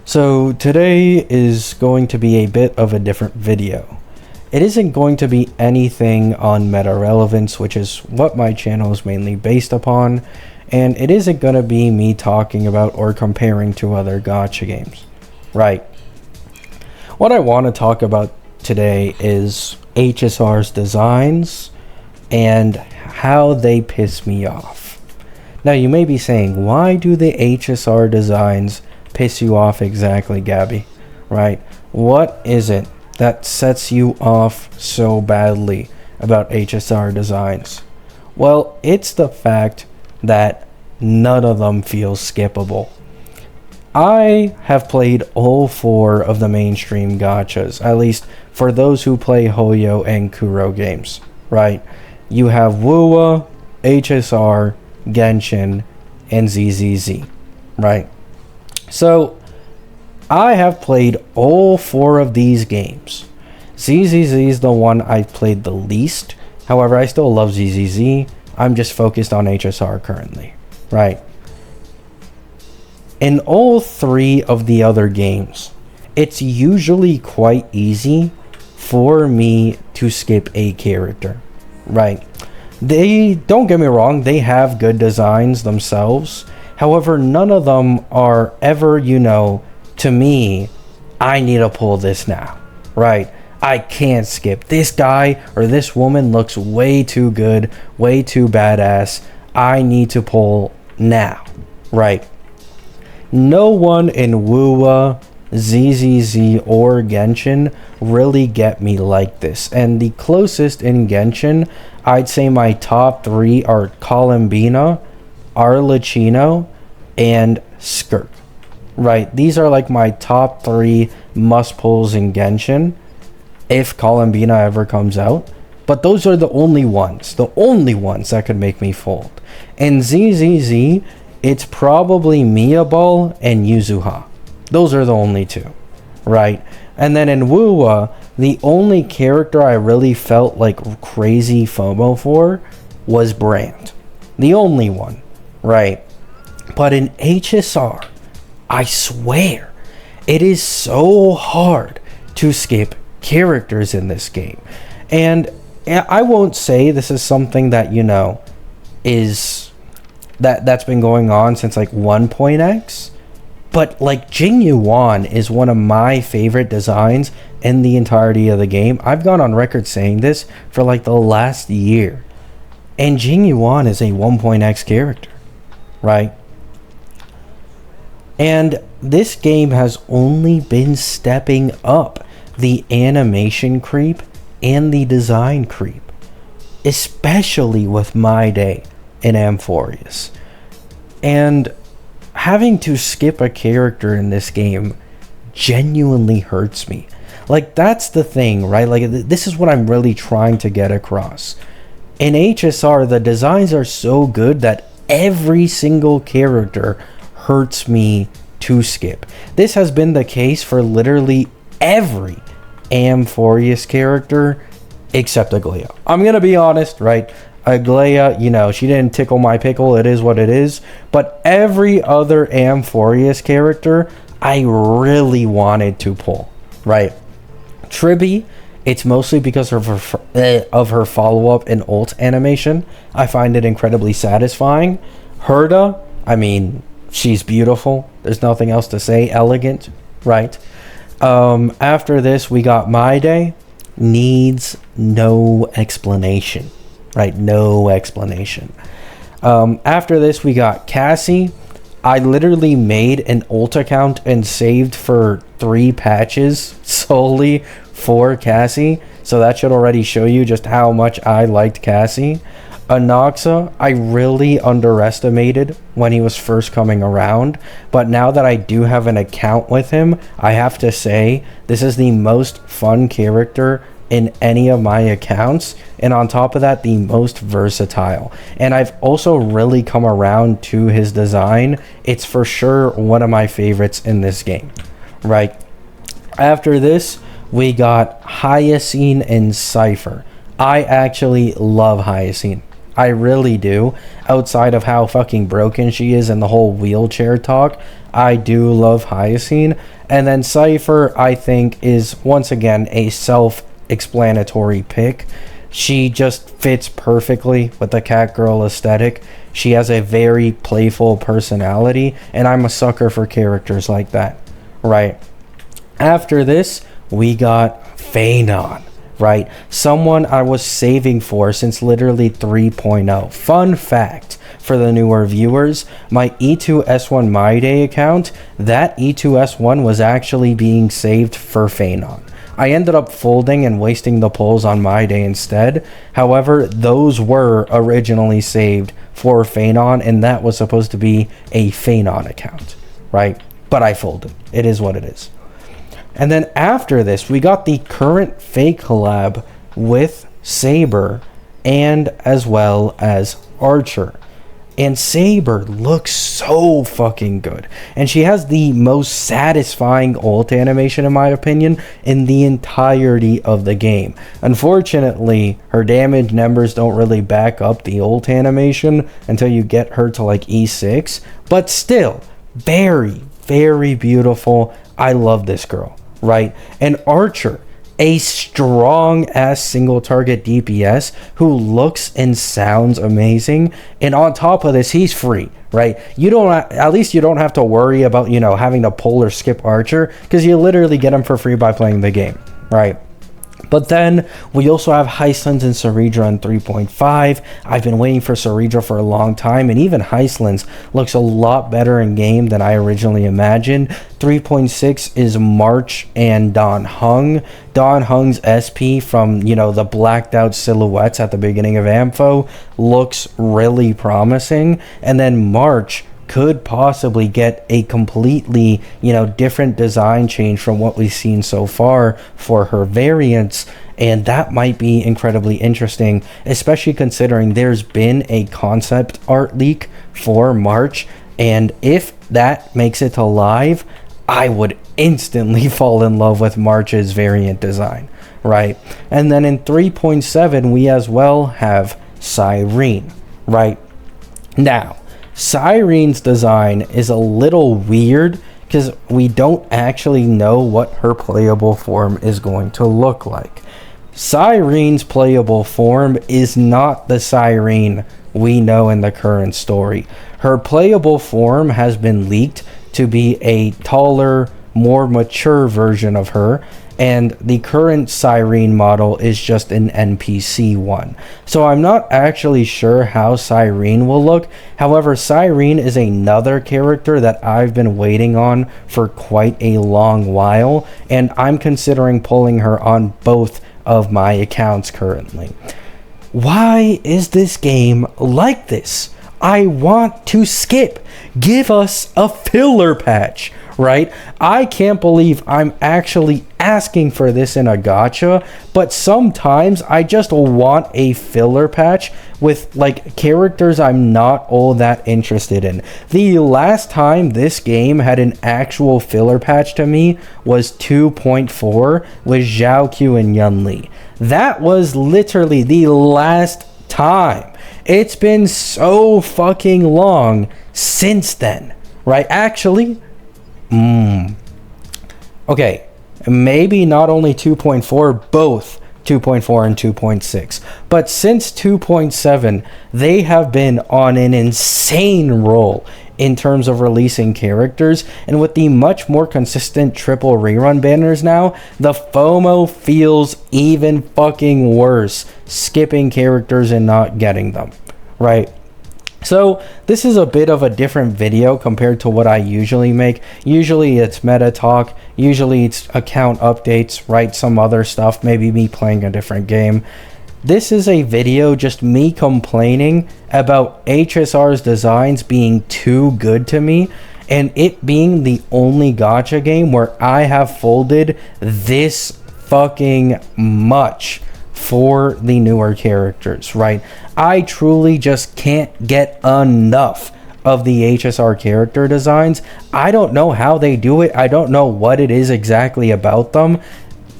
So today is going to be a bit of a different video. It isn't going to be anything on meta relevance, which is what my channel is mainly based upon, and it isn't going to be me talking about or comparing to other gacha games. Right. What I want to talk about today is HSR's designs and how they piss me off. Now you may be saying, why do the HSR designs piss you off exactly, Gabby? Right? What is it that sets you off so badly about HSR designs? Well, it's the fact that none of them feel skippable. I have played all 4 of the mainstream gachas, at least for those who play Hoyo and Kuro games, right? You have Wuwa, HSR, Genshin, and ZZZ, right? So, I have played all 4 of these games. ZZZ is the one I've played the least. However, I still love ZZZ. I'm just focused on HSR currently, right? In all 3 of the other games, it's usually quite easy for me to skip a character, right? They, don't get me wrong, they have good designs themselves. However, none of them are ever, to me, I need to pull this now, right? I can't skip. This guy or this woman looks way too good, way too badass. I need to pull now, right? No one in Wuwa, ZZZ, or Genshin really get me like this. And the closest in Genshin, I'd say my top 3 are Columbina, Arlecchino, and Skirk. Right, these are like my top 3 must pulls in Genshin, if Columbina ever comes out. But those are the only ones that could make me fold. In ZZZ, it's probably Miyaball and Yuzuha. Those are the only 2, right? And then in Wuwa, the only character I really felt like crazy FOMO for was Brand. The only one, right? But in HSR, I swear, it is so hard to skip characters in this game. And I won't say this is something that, is that's been going on since like 1.x, but like Jing Yuan is one of my favorite designs in the entirety of the game. I've gone on record saying this for like the last year. And Jing Yuan is a 1.x character, right? And this game has only been stepping up the animation creep and the design creep, especially with My Day and Amphorius. And having to skip a character in this game genuinely hurts me. Like, that's the thing, right? Like, this is what I'm really trying to get across. In HSR, the designs are so good that every single character hurts me to skip. This has been the case for literally every Amphorius character except Aglaia. I'm gonna be honest, right? Aglaia, she didn't tickle my pickle. It is what it is. But every other Amphorius character, I really wanted to pull, right? Tribby, it's mostly because of her follow-up and ult animation. I find it incredibly satisfying. Herda, I mean, she's beautiful. There's nothing else to say. Elegant, right? After this, we got My Day. Needs no explanation, right? No explanation. After this, we got Cassie. I literally made an ult account and saved for 3 patches solely for Cassie. So that should already show you just how much I liked Cassie. Anaxa, I really underestimated when he was first coming around, but now that I do have an account with him, I have to say this is the most fun character in any of my accounts, and on top of that, the most versatile. And I've also really come around to his design. It's for sure one of my favorites in this game, right? After this, we got Hyacinth and Cypher. I actually love Hyacinth. I really do. Outside of how fucking broken she is and the whole wheelchair talk, I do love Hyacine. And then Cypher, I think, is once again a self-explanatory pick. She just fits perfectly with the cat girl aesthetic. She has a very playful personality, and I'm a sucker for characters like that, right? After this, we got Phanon, right? Someone I was saving for since literally 3.0. Fun fact for the newer viewers, my E2S1 My Day account, that E2S1 was actually being saved for Phanon. I ended up folding and wasting the pulls on My Day instead. However, those were originally saved for Phanon, and that was supposed to be a Phanon account, right? But I folded. It is what it is. And then after this, we got the current fake collab with Saber and as well as Archer. And Saber looks so fucking good. And she has the most satisfying ult animation, in my opinion, in the entirety of the game. Unfortunately, her damage numbers don't really back up the ult animation until you get her to like E6. But still, very, very beautiful. I love this girl, right? And Archer, a strong ass single target DPS who looks and sounds amazing, and on top of this, he's free, right? You don't, at least you don't have to worry about, you know, having to pull or skip Archer, because you literally get him for free by playing the game, right? But then we also have Heistlands and Ceridra in 3.5. I've been waiting for Ceridra for a long time, and even Heistlands looks a lot better in game than I originally imagined. 3.6 is March and Don Hung. Don Hung's SP from, you know, the blacked out silhouettes at the beginning of Ampho looks really promising. And then March could possibly get a completely, you know, different design change from what we've seen so far for her variants, and that might be incredibly interesting, especially considering there's been a concept art leak for March, and if that makes it to live, I would instantly fall in love with March's variant design, right? And then in 3.7 we as well have Cyrene, right? Now Cyrene's design is a little weird because we don't actually know what her playable form is going to look like. Cyrene's playable form is not the Cyrene we know in the current story. Her playable form has been leaked to be a taller, more mature version of her, and the current Cyrene model is just an NPC one. So I'm not actually sure how Cyrene will look. However, Cyrene is another character that I've been waiting on for quite a long while, and I'm considering pulling her on both of my accounts currently. Why is this game like this? I want to skip. Give us a filler patch, right? I can't believe I'm actually asking for this in a gacha, but sometimes I just want a filler patch with like characters I'm not all that interested in. The last time this game had an actual filler patch to me was 2.4 with Zhao Q and Yun Li. That was literally the last time. It's been so fucking long since then, right? Actually, okay, maybe not only 2.4, both 2.4 and 2.6. But since 2.7, they have been on an insane roll in terms of releasing characters, and with the much more consistent triple rerun banners now, the FOMO feels even fucking worse skipping characters and not getting them, right? So this is a bit of a different video compared to what I usually make. Usually it's meta talk, usually it's account updates, right? Some other stuff, maybe me playing a different game. This is a video just me complaining about HSR's designs being too good to me, and it being the only gacha game where I have folded this fucking much for the newer characters, right? I truly just can't get enough of the HSR character designs. I don't know how they do it. I don't know what it is exactly about them.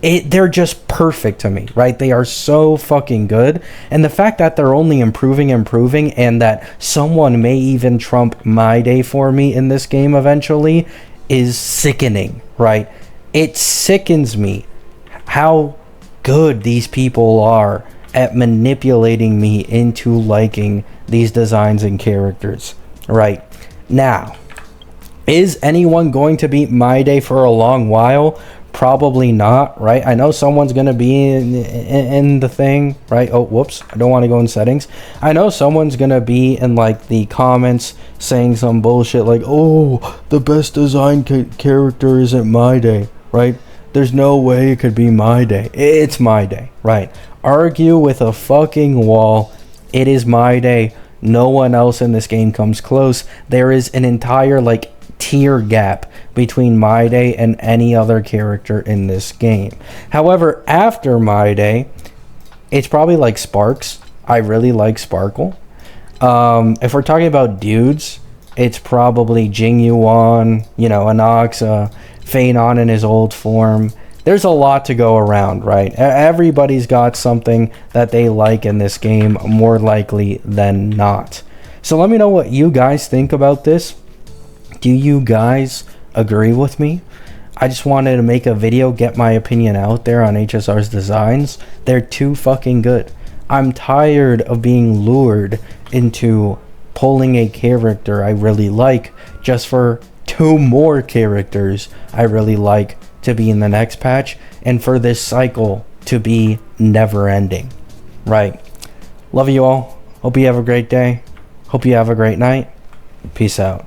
they're just perfect to me, right? They are so fucking good. And the fact that they're only improving, and that someone may even trump my day for me in this game eventually is sickening, right? It sickens me how good these people are at manipulating me into liking these designs and characters, right? Now, is anyone going to beat my day for a long while? Probably not, right? I know someone's going to be in the thing, right? Oh, whoops. I don't want to go in settings. I know someone's going to be in like the comments saying some bullshit like, oh, the best design character isn't my day, right? There's no way it could be my day. It's my day, right? Argue with a fucking wall. It is my day. No one else in this game comes close. There is an entire like tier gap between my day and any other character in this game. However, after my day, it's probably like Sparks. I really like Sparkle. If we're talking about dudes, it's probably Jing Yuan, Anaxa, Phanon in his old form. There's a lot to go around, right? Everybody's got something that they like in this game, more likely than not. So let me know what you guys think about this. Do you guys agree with me? I just wanted to make a video, get my opinion out there on HSR's designs. They're too fucking good. I'm tired of being lured into pulling a character I really like just for 2 more characters I really like to be in the next patch, and for this cycle to be never ending, right? Love you all. Hope you have a great day. Hope you have a great night. Peace out.